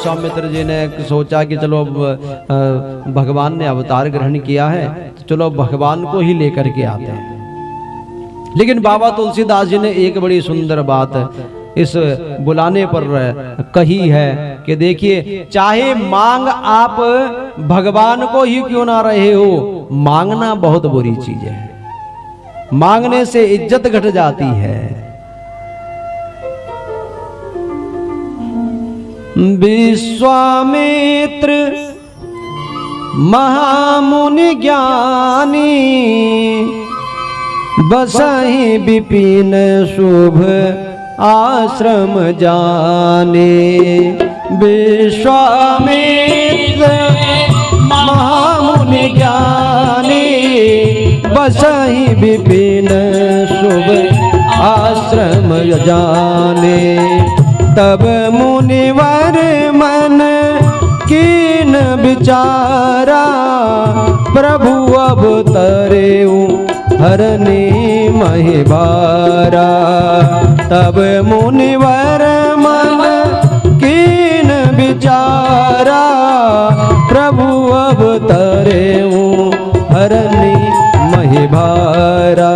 विश्वामित्र जी ने सोचा कि चलो भगवान ने अवतार ग्रहण किया है, तो चलो भगवान को ही लेकर के आते हैं। लेकिन बाबा तुलसीदास जी ने एक बड़ी सुंदर बात इस बुलाने पर कही है कि देखिए, चाहे मांग आप भगवान को ही क्यों ना रहे हो, मांगना बहुत बुरी चीज है। मांगने से इज्जत घट जाती है। विश्वामित्र महामुनि ज्ञानी, बसहि विपिन शुभ आश्रम जाने। विश्वामित्र महामुनि ज्ञानी, बसहि विपिन शुभ आश्रम जाने। तब मुनिवर मन कीन विचारा, प्रभु अवतरेउ हरनि महिबारा। तब मुनिवर मन कीन विचारा, प्रभु अवतरेउ हरनि महिबारा।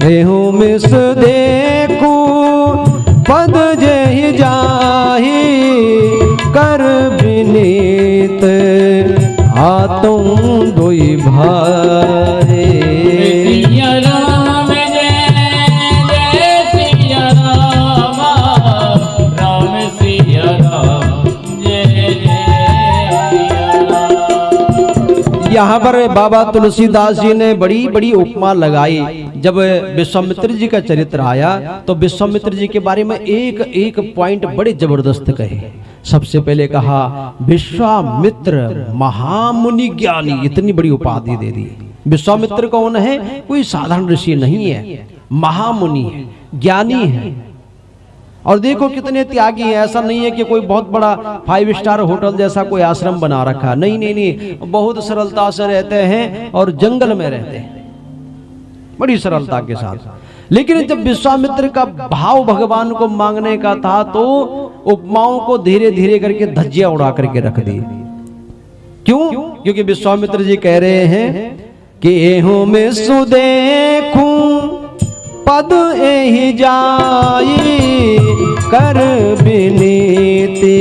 देहु मिस देखू पद जहि जाहि, कर विनीत आतुम दुई भारे। सिया राम जय जय सिया राम, राम सिया राम जय जय सिया राम। यहाँ पर बाबा तुलसीदास जी ने बड़ी बड़ी उपमा लगाई। जब विश्वामित्र जी का चरित्र आया तो विश्वामित्र जी के बारे में एक एक पॉइंट बड़े जबरदस्त कहे। सबसे पहले कहा विश्वामित्र महामुनि ज्ञानी, इतनी बड़ी उपाधि दे दी। विश्वामित्र कौन है? कोई साधारण ऋषि नहीं है, महामुनि है, ज्ञानी है। और देखो कितने त्यागी है। ऐसा नहीं है कि कोई बहुत बड़ा 5 स्टार होटल जैसा कोई आश्रम बना रखा, नहीं नहीं नहीं, बहुत सरलता से रहते हैं और जंगल में रहते हैं, बड़ी सरलता के साथ। लेकिन जब विश्वामित्र का भाव भगवान को मांगने का था तो उपमाओं को धीरे धीरे करके धज्जियां उड़ा करके रख दी। क्यों? क्योंकि विश्वामित्र जी कह रहे हैं कि एहू में सुदेखूं पद एहि जाई, कर विनीति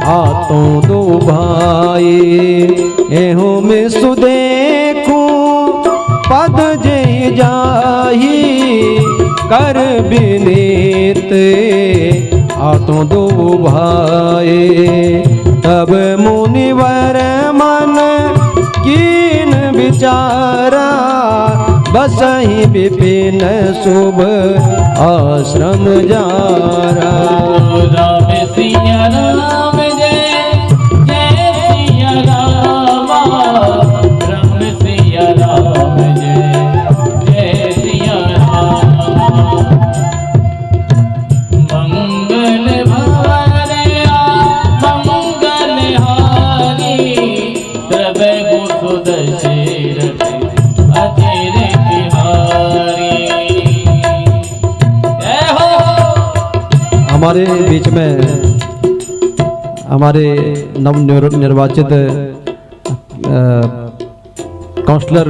आतों दो भाई। एहू में सुदेखूं पद जहि जाहि, कर विनीत आतों दो भाई। तब मुनिवर मन कीन विचारा, बसहि विपिन शुभ आश्रम जारा। राम सिया राम जय जय सिया राम, राम सिया राम जय जय सिया राम। मंगल भवरया मंगल हारी, प्रभु सुदशरथ अजर बिहारी। जय हो। हमारे बीच में हमारे नव निर्वाचित काउंसलर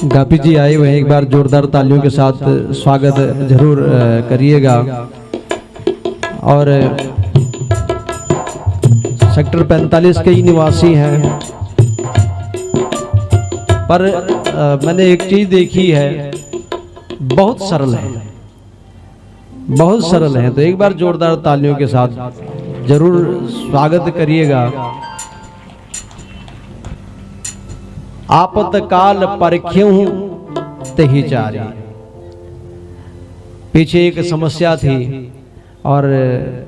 गापी जी आए हुए हैं। एक बार जोरदार तालियों के साथ स्वागत जरूर करिएगा। और सेक्टर 45 के ही निवासी हैं। पर मैंने एक चीज देखी है, बहुत सरल है, बहुत सरल है। तो एक बार जोरदार तालियों के साथ जरूर स्वागत करिएगा। आपतकाल परख्यूं तहि चारी। पीछे एक समस्या थी और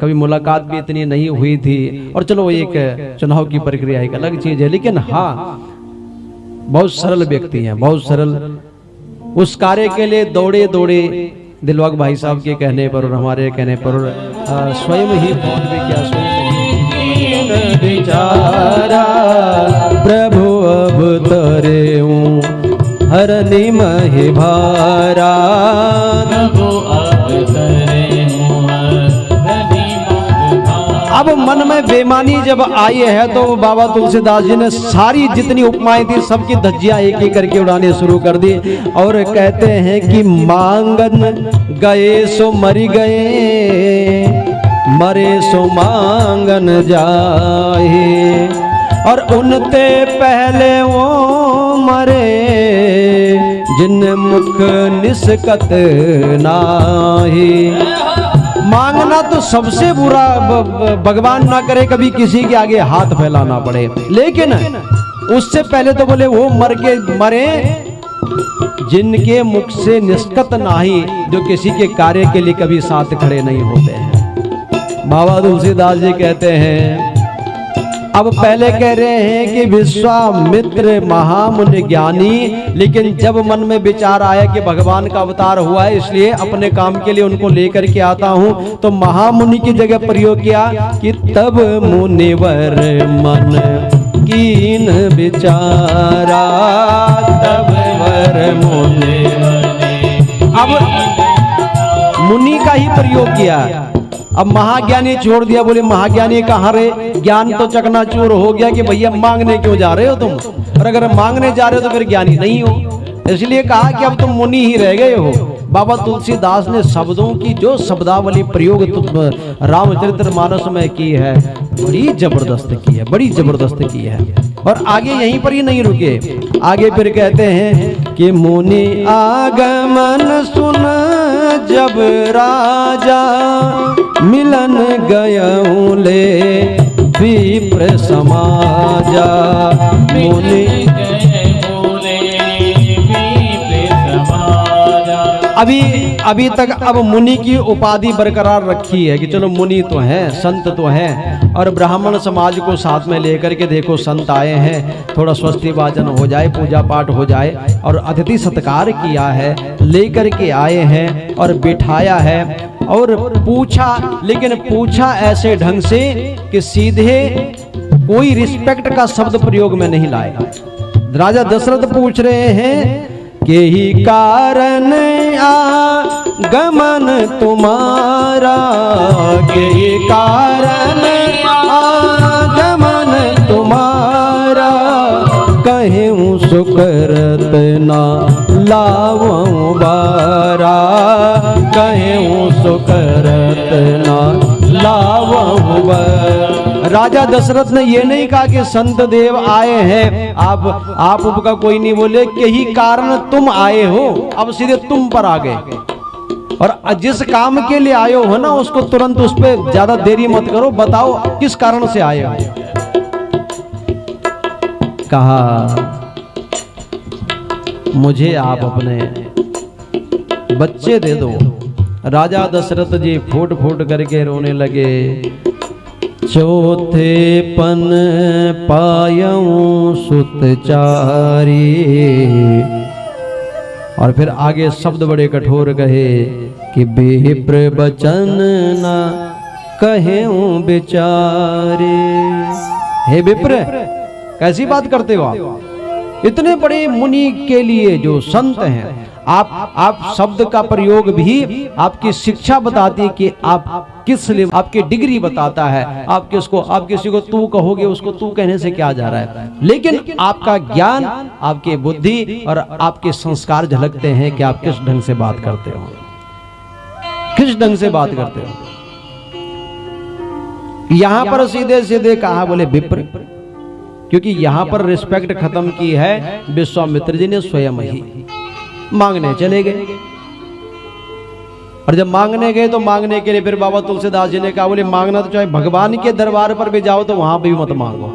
कभी मुलाकात भी इतनी नहीं हुई थी। और चलो एक चुनाव की प्रक्रिया एक अलग चीज है, लेकिन हाँ बहुत सरल व्यक्ति हैं, बहुत सरल। उस कार्य के लिए दौड़े दौड़े दिलवाग भाई साहब के कहने पर और हमारे कहने पर स्वयं ही पहुंच भी क्या स्वयं विचारा, प्रभु अवतरेउ हरनि महिभारा। प्रभु अवतरेउ हरनि महिभारा। अब मन में बेईमानी जब आई है तो बाबा तुलसीदास जी ने सारी जितनी उपमाएं थी सबकी धज्जियां एक एक करके उड़ाने शुरू कर दी और कहते हैं कि मांगन गए सो मरी गए, मरे सो मांगन जाए, और उनते पहले वो मरे जिन मुख निस्कत नाही। मांगना तो सबसे बुरा, भगवान ना करे कभी किसी के आगे हाथ फैलाना पड़े, लेकिन उससे पहले तो बोले वो मरे जिनके मुख से निष्कत नाही, जो किसी के कार्य के लिए कभी साथ खड़े नहीं होते हैं। बाबा तुलसीदास जी कहते हैं, अब पहले कह रहे हैं कि विश्वामित्र महामुनि ज्ञानी, लेकिन जब मन में विचार आया कि भगवान का अवतार हुआ है इसलिए अपने काम के लिए उनको लेकर के आता हूं, तो महामुनि की जगह प्रयोग किया कि तब मुनिवर मन कीन विचारा, तब वर मुनिवर। अब मुनि का ही प्रयोग किया, अब महाज्ञानी छोड़ दिया, बोले महाज्ञानी कहाँ रहे, ज्ञान तो चकनाचूर हो गया कि भैया मांगने क्यों जा रहे हो तुम, और अगर मांगने जा रहे हो तो फिर ज्ञानी नहीं हो, इसलिए कहा कि अब तुम मुनि ही रह गए हो। बाबा तुलसीदास ने शब्दों की जो शब्दावली प्रयोग रामचरितमानस में की है बड़ी जबरदस्त की है, बड़ी जबरदस्त की है। और आगे यहीं पर ही नहीं रुके, आगे फिर कहते हैं कि मुनि आगमन सुन जब राजा, मिलन गयऊं ले विप्र समाजा, मुनि अभी तक अब मुनि की उपाधि बरकरार रखी है कि चलो मुनि तो हैं, संत तो हैं, और ब्राह्मण समाज को साथ में लेकर के देखो संत आए हैं, थोड़ा स्वस्ति वाचन हो जाए, पूजा पाठ हो जाए, और अतिथि सत्कार किया है, लेकर के आए हैं और बिठाया है और पूछा, लेकिन पूछा ऐसे ढंग से कि सीधे कोई रिस्पेक्ट का शब्द प्रयोग में नहीं लाए। राजा दशरथ पूछ रहे हैं के ही कारण आगमन तुम्हारा, के ही कारण आगमन तुम्हारा, कहूँ सुकरत ना लावूं बारा, कहूँ सुकरत ना लावूं बारा। राजा दशरथ ने ये नहीं कहा कि संत देव आए हैं, आप उपका कोई नहीं बोले, के ही कारण तुम आए हो, अब सीधे तुम पर आ गए, और जिस काम के लिए आए हो ना उसको तुरंत उस पर ज्यादा देरी मत करो, बताओ किस कारण से आए हो। कहा मुझे आप अपने बच्चे दे दो। राजा दशरथ जी फूट फूट करके रोने लगे, चौथे पन पायऊं सुतचारी, और फिर आगे शब्द बड़े कठोर कहे कि विप्र बचन न कहूं बेचारे। हे विप्र, कैसी बात करते हो आप, इतने बड़े मुनि के लिए जो संत हैं, आप शब्द का प्रयोग भी आपकी शिक्षा बताती है कि आप किस लिए, आपकी डिग्री बताता है, आप किसी को तू कहोगे, उसको तू कहने से क्या जा रहा है, लेकिन आपका ज्ञान, आपकी बुद्धि और आपके संस्कार झलकते हैं कि आप किस ढंग से बात करते हो, किस ढंग से बात करते हो। यहां पर सीधे सीधे कहा, बोले विप्र, क्योंकि यहां पर रिस्पेक्ट खत्म की है विश्वामित्र जी ने स्वयं ही। मांगने चले गए, और जब मांगने गए तो मांगने के लिए फिर बाबा तुलसीदास जी ने कहा, बोले मांगना तो चाहे भगवान के दरबार पर भी जाओ तो वहां भी मत मांगो,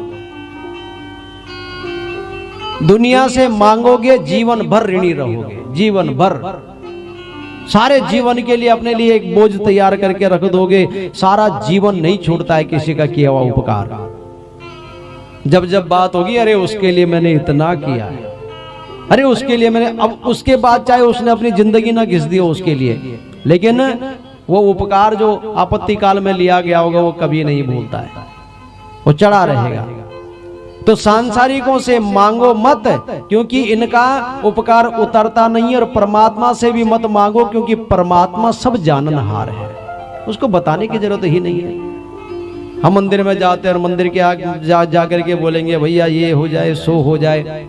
दुनिया से मांगोगे जीवन भर ऋणी रहोगे, जीवन भर, सारे जीवन के लिए अपने लिए एक बोझ तैयार करके रख दोगे, सारा जीवन नहीं छोड़ता है किसी का किया हुआ उपकार। जब जब बात होगी, अरे उसके लिए मैंने इतना किया है, अरे उसके लिए मैंने, अब उसके बाद चाहे उसने अपनी जिंदगी ना घिस दी हो उसके लिए, लेकिन वो उपकार जो आपत्ति काल में लिया गया होगा वो कभी नहीं भूलता है, वो चढ़ा रहेगा। तो सांसारिकों से मांगो मत, क्योंकि इनका उपकार उतरता नहीं है, और परमात्मा से भी मत मांगो, क्योंकि परमात्मा सब जाननहार है, उसको बताने की जरूरत ही नहीं है। हम मंदिर में जाते हैं और मंदिर के आगे जा करके बोलेंगे भैया ये हो जाए सो हो जाए,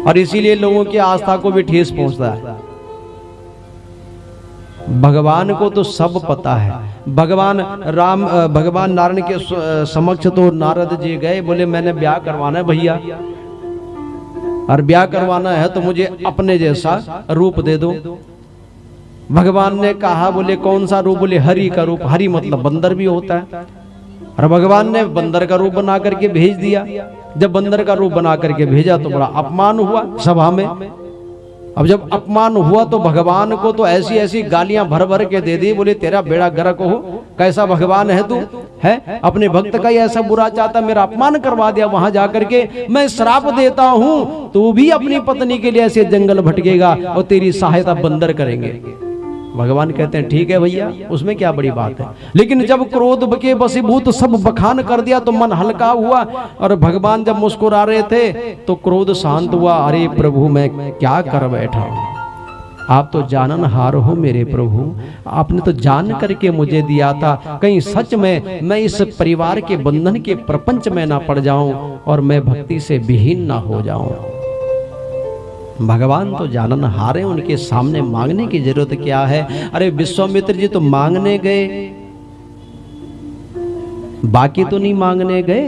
और इसीलिए लोगों की आस्था को भी ठेस पहुंचता है। भगवान को तो सब पता है। भगवान नारायण के समक्ष तो नारद जी गए, बोले मैंने ब्याह करवाना है भैया, और ब्याह करवाना है तो मुझे अपने जैसा रूप दे दो। भगवान ने कहा, बोले कौन सा रूप? बोले हरि का रूप। हरि मतलब बंदर भी होता है। और भगवान ने बंदर का रूप बना करके भेज दिया। जब बंदर का रूप बना करके भेजा तो बड़ा अपमान हुआ सभा में। अब जब अपमान हुआ तो भगवान को तो ऐसी ऐसी गालियां भर भर के दे दी, बोले तेरा बेड़ा गर्क हो, कैसा भगवान है तू, है अपने भक्त का ही ऐसा बुरा चाहता, मेरा अपमान करवा दिया वहां जाकर के। मैं श्राप देता हूं तू भी अपनी पत्नी के लिए ऐसे जंगल भटकेगा और तेरी सहायता बंदर करेंगे। भगवान कहते हैं ठीक है भैया, उसमें क्या बड़ी बात है। लेकिन जब क्रोध के वशीभूत सब बखान कर दिया तो मन हल्का हुआ, और भगवान जब मुस्कुरा रहे थे तो क्रोध शांत हुआ। अरे प्रभु मैं क्या कर बैठा हूं, आप तो जाननहार हो मेरे प्रभु, आपने तो जान करके मुझे दिया था, कहीं सच में मैं इस परिवार के बंधन के प्रपंच में ना पड़ जाऊं और मैं भक्ति से विहीन ना हो जाऊं। भगवान तो जाननहार हैं, उनके सामने मांगने की जरूरत क्या है। अरे विश्वामित्र जी तो मांगने गए, बाकी तो नहीं मांगने गए।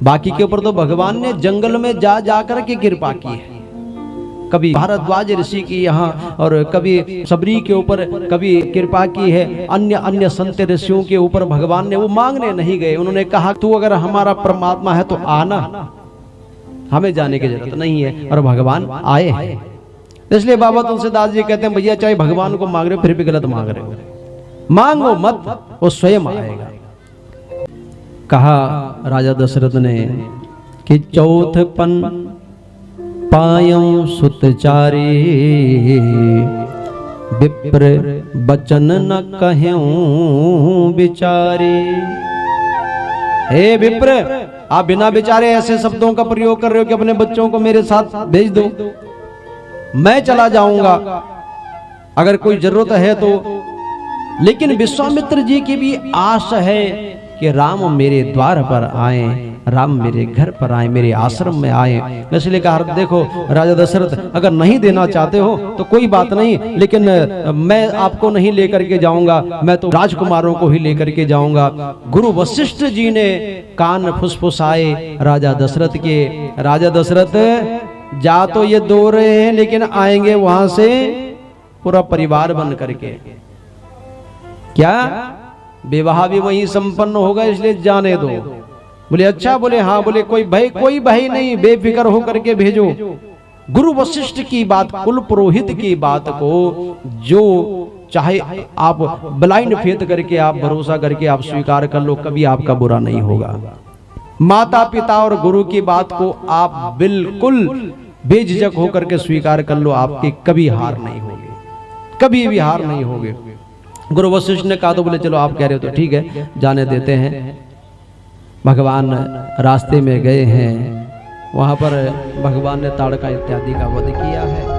बाकी के ऊपर तो भगवान ने जंगल में जा करके कृपा की है। कभी भारद्वाज ऋषि की यहाँ, और कभी सबरी के ऊपर कभी कृपा की है। अन्य संत ऋषियों के ऊपर भगवान ने, वो मांगने नहीं गए। उन्होंने कहा तू अगर हमारा परमात्मा है तो आना, हमें जाने की जरूरत नहीं है, और भगवान आए हैं। इसलिए बाबा तुलसीदास जी कहते हैं भैया चाहे भगवान को मांग रहे हो फिर भी गलत मांग रहे हो, मांगो मत, वो स्वयं आएगा। कहा राजा दशरथ ने कि चौथपन पायं सुतचारी, विप्र बचन न कहूं बिचारी। हे विप्र, आप बिना विचारे ऐसे शब्दों का प्रयोग कर रहे हो कि अपने बच्चों को मेरे साथ भेज दो, मैं चला जाऊंगा अगर कोई जरूरत है तो। लेकिन विश्वामित्र जी की भी आश है कि राम मेरे द्वार पर आए, राम मेरे घर पर आए, मेरे आश्रम में आए। इसलिए कहा देखो राजा दशरथ अगर नहीं देना चाहते हो तो कोई बात नहीं, लेकिन मैं आपको नहीं लेकर के जाऊंगा, मैं तो राजकुमारों को ही लेकर के जाऊंगा। गुरु वशिष्ठ जी ने कान फुसफुसाए राजा दशरथ के। राजा दशरथ जा तो ये दो रहे हैं, लेकिन आएंगे वहां से पूरा परिवार बन करके। क्या विवाह भी वहीं संपन्न होगा, इसलिए जाने दो। बोले अच्छा, बोले हाँ, बोले कोई भय नहीं, बेफिक्र होकर के भेजो। गुरु वशिष्ठ की बात, कुल पुरोहित की बात को जो चाहे आप ब्लाइंड फेथ करके, आप भरोसा करके आप स्वीकार कर लो, कभी आपका बुरा नहीं होगा। माता पिता और गुरु की बात को आप बिल्कुल बेझिझक होकर के स्वीकार कर लो, आपकी कभी हार नहीं होगी, कभी भी हार नहीं होगी। गुरु वशिष्ठ ने कहा तो बोले चलो आप कह रहे हो तो ठीक है, जाने देते हैं। भगवान रास्ते में गए हैं, वहां पर भगवान ने ताड़का इत्यादि का वध किया है।